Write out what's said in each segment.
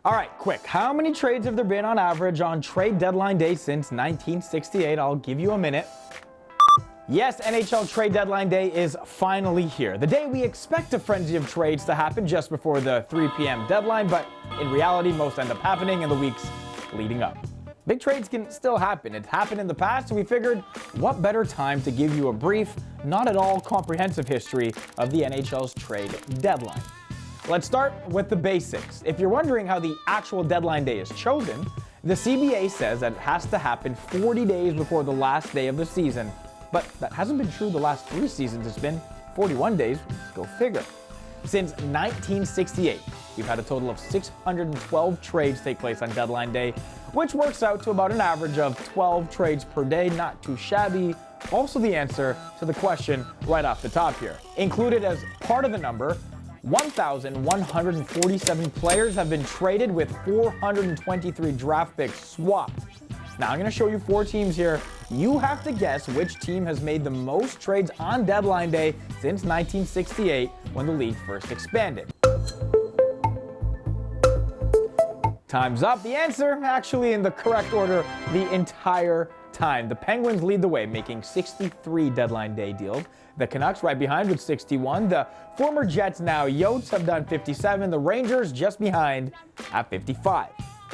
All right, quick. How many trades have there been on average on trade deadline day since 1968? I'll give you a minute. Yes, NHL trade deadline day is finally here. The day we expect a frenzy of trades to happen just before the 3 p.m. deadline, but in reality, most end up happening in the weeks leading up. Big trades can still happen. It's happened in the past, so we figured what better time to give you a brief, not at all comprehensive history of the NHL's trade deadline. Let's start with the basics. If you're wondering how the actual deadline day is chosen, the CBA says that it has to happen 40 days before the last day of the season. But that hasn't been true the last 3 seasons. It's been 41 days. Go figure. Since 1968, we've had a total of 612 trades take place on deadline day, which works out to about an average of 12 trades per day. Not too shabby. Also the answer to the question right off the top here. Included as part of the number, 1,147 players have been traded with 423 draft picks swapped. Now I'm going to show you 4 teams here. You have to guess which team has made the most trades on deadline day since 1968 when the league first expanded. Time's up. The answer, actually in the correct order, the entire time. The Penguins lead the way, making 63 deadline day deals. The Canucks right behind with 61. The former Jets, now Yotes, have done 57. The Rangers just behind at 55.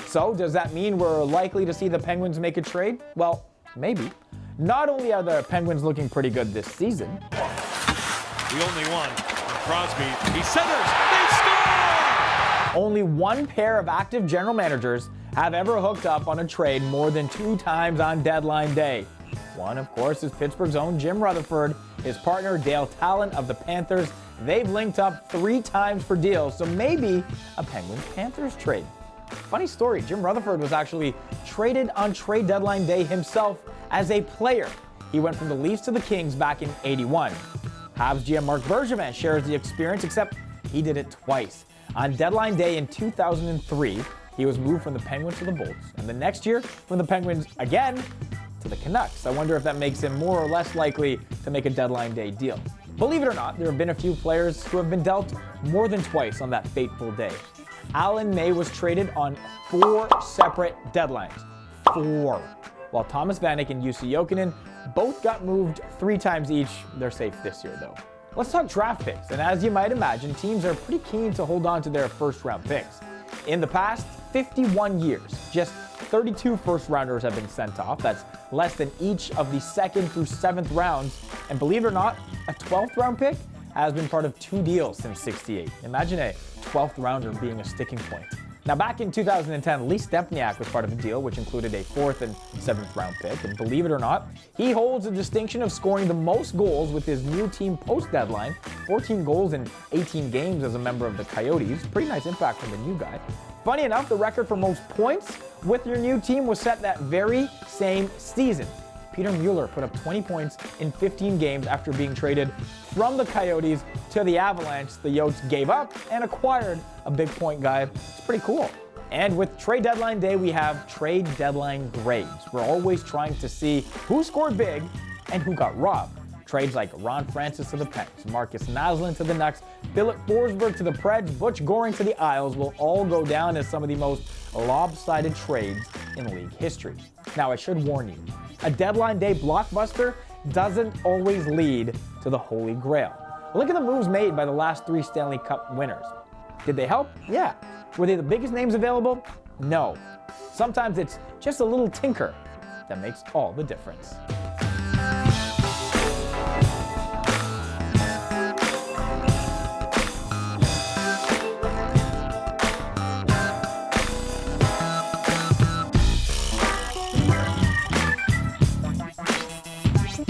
So does that mean we're likely to see the Penguins make a trade? Well, maybe. Not only are the Penguins looking pretty good this season. The only one. Crosby, he centers, they score! Only one pair of active general managers have ever hooked up on a trade more than 2 times on deadline day. One, of course, is Pittsburgh's own Jim Rutherford. His partner, Dale Talon of the Panthers. They've linked up 3 times for deals, so maybe a Penguins-Panthers trade. Funny story, Jim Rutherford was actually traded on trade deadline day himself as a player. He went from the Leafs to the Kings back in '81. Habs GM Marc Bergevin shares the experience, except he did it twice. On deadline day in 2003, he was moved from the Penguins to the Bolts, and the next year from the Penguins again to the Canucks. I wonder if that makes him more or less likely to make a deadline day deal. Believe it or not, there have been a few players who have been dealt more than twice on that fateful day. Alan May was traded on 4 separate deadlines. 4. While Thomas Vanek and Jussi Jokinen both got moved 3 times each. They're safe this year, though. Let's talk draft picks. And as you might imagine, teams are pretty keen to hold on to their first-round picks. In the past 51 years, just 32 first-rounders have been sent off. That's less than each of the 2nd through 7th rounds. And believe it or not, a 12th round pick has been part of 2 deals since '68. Imagine a 12th rounder being a sticking point. Now, back in 2010, Lee Stempniak was part of a deal which included a 4th and 7th round pick. And believe it or not, he holds the distinction of scoring the most goals with his new team post-deadline. 14 goals in 18 games as a member of the Coyotes. Pretty nice impact from the new guy. Funny enough, the record for most points with your new team was set that very same season. Peter Mueller put up 20 points in 15 games after being traded from the Coyotes to the Avalanche. The Yotes gave up and acquired a big point guy. It's pretty cool. And with trade deadline day, we have trade deadline grades. We're always trying to see who scored big and who got robbed. Trades like Ron Francis to the Pens, Marcus Naslund to the Nucks, Philip Forsberg to the Preds, Butch Goring to the Isles will all go down as some of the most lopsided trades in league history. Now, I should warn you, a deadline day blockbuster doesn't always lead to the Holy Grail. Look at the moves made by the last 3 Stanley Cup winners. Did they help? Yeah. Were they the biggest names available? No. Sometimes it's just a little tinker that makes all the difference.